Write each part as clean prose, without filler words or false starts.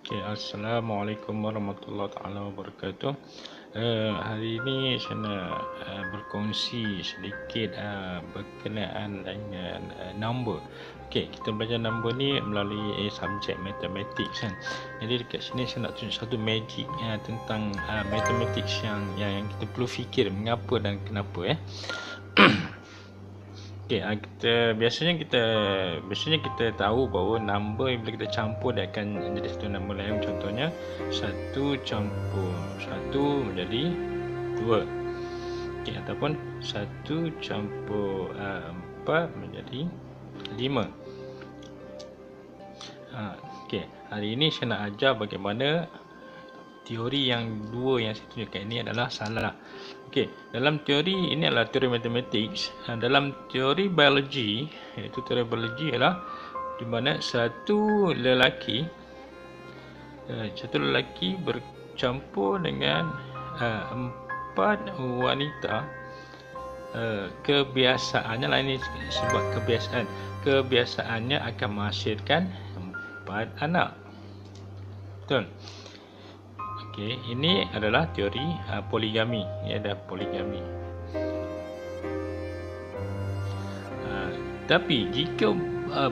Okay, Assalamualaikum warahmatullahi taala wabarakatuh. Hari ini saya nak berkongsi sedikit berkenaan dengan number. Okay, kita belajar number ni melalui subjek mathematics kan. Jadi dekat sini saya nak tunjuk satu magic tentang mathematics yang kita perlu fikir mengapa dan kenapa . Okay, biasanya kita tahu bahawa number bila kita campur dia akan jadi satu nombor lain. Contohnya 1 campur 1 menjadi 2. Okay, ataupun 1 campur 4 menjadi 5. Okay, hari ini saya nak ajar bagaimana teori yang dua yang saya tunjukkan ini adalah salah. Okey, dalam teori ini adalah teori mathematics. Dalam teori biologi, iaitu teori biologi ialah di mana satu lelaki bercampur dengan 4 wanita. Kebiasaannya lah, ini sebab kebiasaannya akan menghasilkan 4 anak. Betul? Okay, ini adalah teori poligami. Ini ada poligami. Tapi jika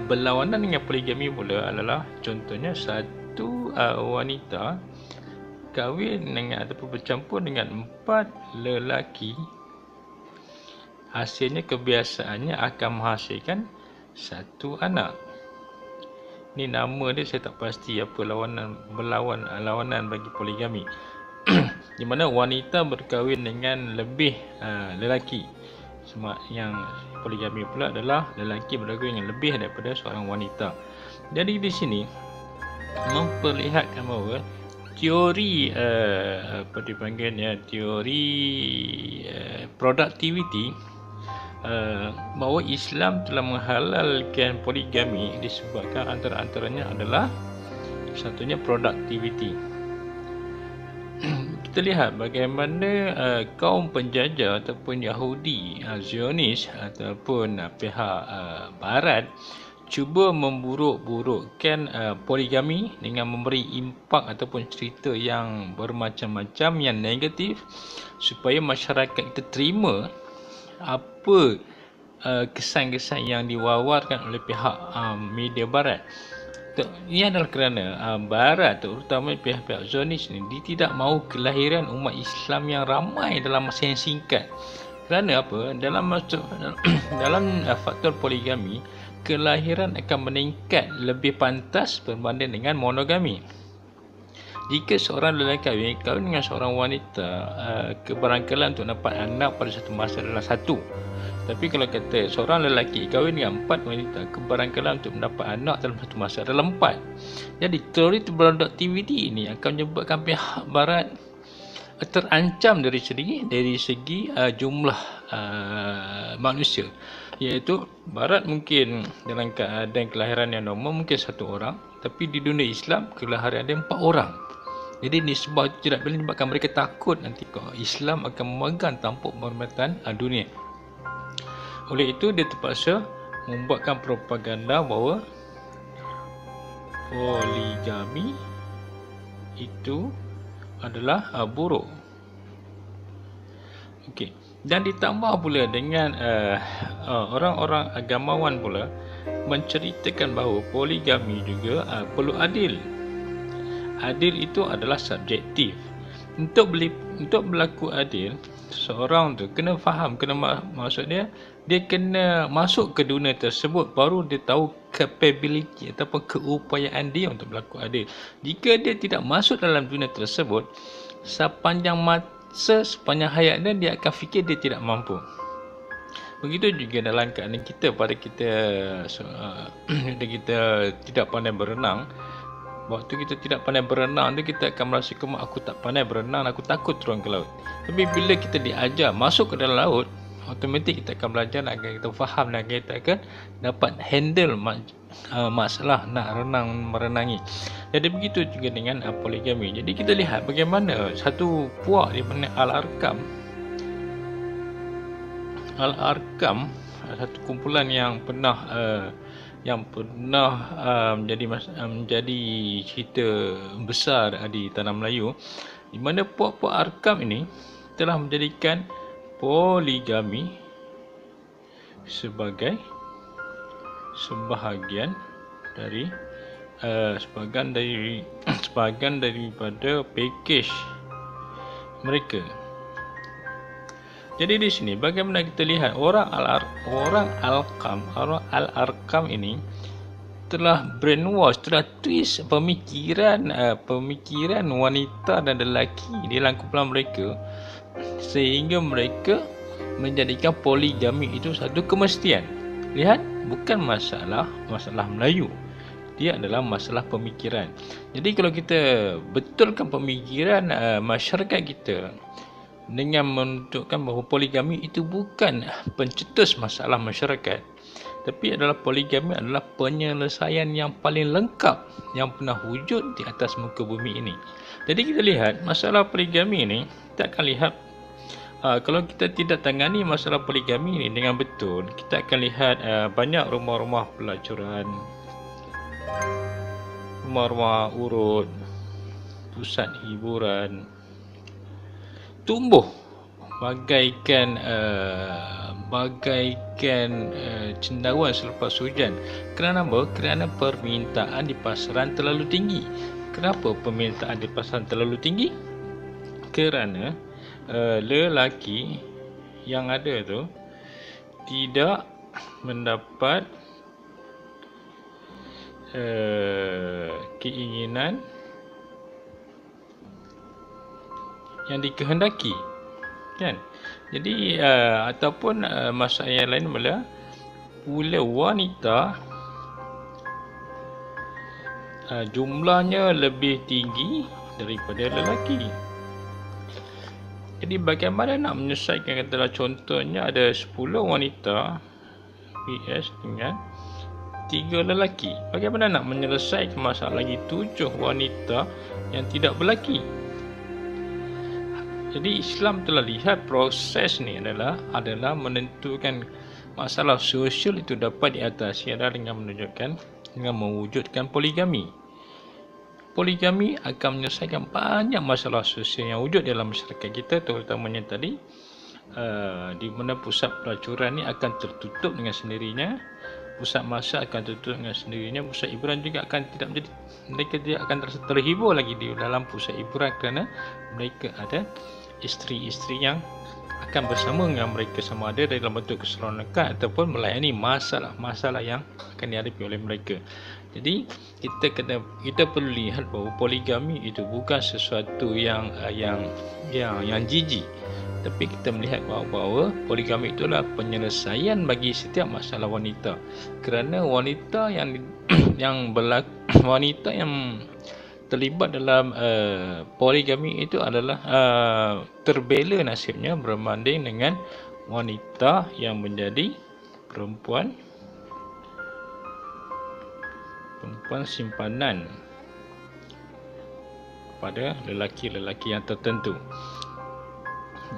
berlawanan dengan poligami pula adalah contohnya satu wanita kahwin dengan ataupun bercampur dengan 4 lelaki, hasilnya kebiasaannya akan menghasilkan 1 anak. Ni nama dia saya tak pasti apa lawanan bagi poligami. Di mana wanita berkahwin dengan lebih lelaki. Sebab yang poligami pula adalah lelaki berkahwin dengan lebih daripada seorang wanita. Jadi di sini memperlihatkan bahawa teori teori productivity, bahawa Islam telah menghalalkan poligami disebabkan antaranya adalah satunya productivity. Kita lihat bagaimana kaum penjajah ataupun Yahudi, Zionis ataupun pihak Barat cuba memburuk-burukkan poligami dengan memberi impak ataupun cerita yang bermacam-macam yang negatif supaya masyarakat kita terima apa kesan-kesan yang diwawarkan oleh pihak media Barat. Ini adalah kerana Barat, terutama pihak-pihak Zionis ini, dia tidak mahu kelahiran umat Islam yang ramai dalam masa yang singkat. Kerana apa? Dalam faktor poligami, kelahiran akan meningkat lebih pantas berbanding dengan monogami. Jika seorang lelaki kahwin dengan seorang wanita, kebarangkalan untuk dapat anak pada satu masa adalah 1. Tapi kalau kata seorang lelaki kahwin dengan 4 wanita, kebarangkalan untuk mendapat anak dalam satu masa adalah 4. Jadi teori productivity ini akan menyebabkan pihak Barat terancam dari segi jumlah manusia. Iaitu Barat mungkin dalam keadaan kelahiran yang normal mungkin 1 orang, tapi di dunia Islam kelahiran dia 4 orang. Jadi ini sebab tidak boleh menyebabkan mereka takut nanti kalau Islam akan memegang tampuk perkhidmatan dunia. Oleh itu dia terpaksa membuatkan propaganda bahawa poligami itu adalah buruk. Okey, dan ditambah pula dengan orang-orang agamawan pula menceritakan bahawa poligami juga perlu adil. Adil itu adalah subjektif. Untuk berlaku adil, seorang tu kena faham, maksud dia kena masuk ke dunia tersebut, baru dia tahu capability ataupun keupayaan dia untuk berlaku adil. Jika dia tidak masuk dalam dunia tersebut, sepanjang hayat dia akan fikir dia tidak mampu. Begitu juga dalam keadaan kita tidak pandai berenang. Waktu kita tidak pandai berenang tu, kita akan merasa aku tak pandai berenang, aku takut turun ke laut. Tapi bila kita diajar masuk ke dalam laut, automatik kita akan belajar agar kita faham dan kita akan dapat handle masalah nak merenangi. Jadi begitu juga dengan poligami. Jadi kita lihat bagaimana satu puak di mana Al-Arqam, satu kumpulan yang pernah yang pernah menjadi cerita besar di tanah Melayu, di mana puak-puak Arkam ini telah menjadikan poligami sebagai sebahagian daripada package mereka. Jadi di sini bagaimana kita lihat orang Al-Arkam ini telah brainwash, telah twist pemikiran wanita dan lelaki di dalam kumpulan mereka, sehingga mereka menjadikan poligami itu satu kemestian. Lihat, bukan masalah Melayu. Dia adalah masalah pemikiran. Jadi kalau kita betulkan pemikiran masyarakat kita dengan menunjukkan bahawa poligami itu bukan pencetus masalah masyarakat, tapi adalah poligami adalah penyelesaian yang paling lengkap yang pernah wujud di atas muka bumi ini. Jadi kita lihat masalah poligami ini, kita akan lihat kalau kita tidak tangani masalah poligami ini dengan betul, kita akan lihat banyak rumah-rumah pelacuran, rumah-rumah urut, pusat hiburan tumbuh bagaikan cendawan selepas hujan. Kerana apa? Kerana permintaan di pasaran terlalu tinggi. Kenapa permintaan di pasaran terlalu tinggi? Kerana lelaki yang ada tu tidak mendapat keinginan yang dikehendaki, kan? Jadi ataupun masalah yang lain adalah bila wanita jumlahnya lebih tinggi daripada lelaki. Jadi bagaimana nak menyelesaikan, katalah contohnya ada 10 wanita PS dengan 3 lelaki. Bagaimana nak menyelesaikan masalah lagi 7 wanita yang tidak berlaki? Jadi Islam telah lihat proses ni adalah menentukan masalah sosial itu dapat diatasi adalah dengan mewujudkan poligami. Poligami akan menyelesaikan banyak masalah sosial yang wujud dalam masyarakat kita, terutamanya tadi di mana pusat pelacuran ni akan tertutup dengan sendirinya, pusat masa akan tertutup dengan sendirinya, pusat hiburan juga akan mereka tidak akan terhibur lagi di dalam pusat hiburan kerana mereka ada isteri-isteri yang akan bersama dengan mereka, sama ada dalam bentuk keseronokan ataupun melayani masalah-masalah yang akan dihadapi oleh mereka. Jadi kita perlu lihat bahawa poligami itu bukan sesuatu yang jijik, tapi kita melihat bahawa poligami itulah penyelesaian bagi setiap masalah wanita. Kerana wanita yang wanita yang terlibat dalam poligami itu adalah terbela nasibnya berbanding dengan wanita yang menjadi perempuan simpanan pada lelaki-lelaki yang tertentu.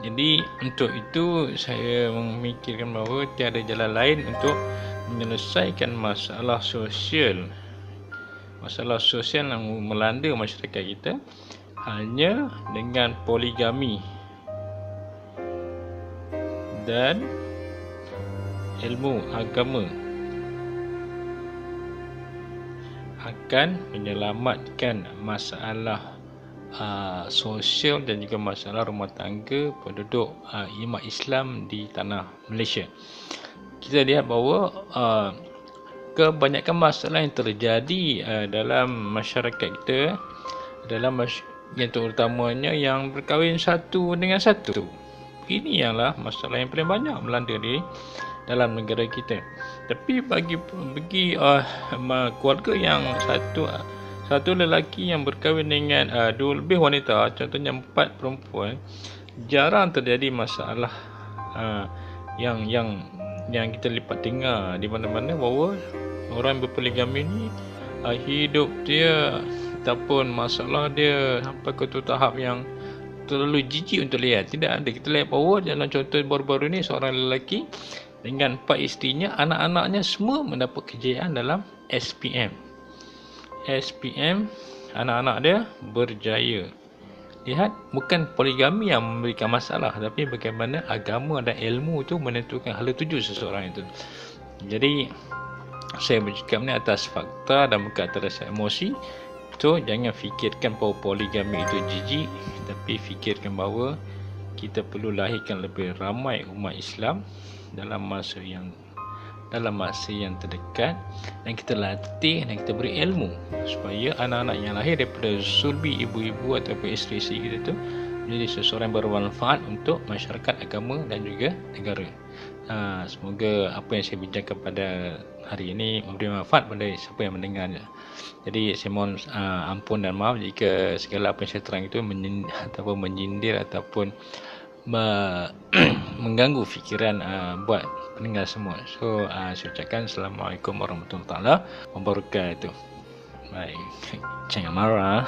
Jadi untuk itu saya memikirkan bahawa tiada jalan lain untuk menyelesaikan masalah sosial yang melanda masyarakat kita hanya dengan poligami dan ilmu agama akan menyelamatkan masalah sosial dan juga masalah rumah tangga penduduk umat Islam di tanah Malaysia. Kita lihat bahawa kebanyakan masalah yang terjadi dalam masyarakat kita yang terutamanya yang berkahwin satu dengan satu. Ini ialah masalah yang paling banyak melanda di dalam negara kita. Tapi bagi keluarga yang satu lelaki yang berkahwin dengan 2 lebih wanita, contohnya 4 perempuan, jarang terjadi masalah yang kita lipat dengar di mana-mana bahawa orang berpoligami ni hidup dia ataupun masalah dia sampai ke tahap yang terlalu jijik untuk lihat. Tidak ada. Kita lihat bahawa dalam contoh baru-baru ni seorang lelaki Dengan 4 isterinya, anak-anaknya semua mendapat kejayaan dalam SPM. SPM, anak-anak dia berjaya. Lihat, bukan poligami yang memberikan masalah, tapi bagaimana agama dan ilmu tu menentukan hala tuju seseorang itu. Jadi, saya bercakap ni atas fakta dan bukan atas emosi. So, jangan fikirkan bahawa poligami itu jijik, tapi fikirkan bahawa kita perlu lahirkan lebih ramai umat Islam dalam masa yang terdekat, dan kita latih dan kita beri ilmu supaya anak-anak yang lahir daripada sulbi ibu-ibu ataupun isteri-isteri kita tu menjadi seseorang yang bermanfaat untuk masyarakat, agama dan juga negara. Semoga apa yang saya bincangkan pada hari ini memberi manfaat pada siapa yang mendengarnya. Jadi saya mohon ampun dan maaf jika segala apa yang saya terang itu menyindir ataupun mengganggu fikiran buat pendengar semua. So saya ucapkan Assalamualaikum warahmatullahi wabarakatuh. Baik, jangan marah.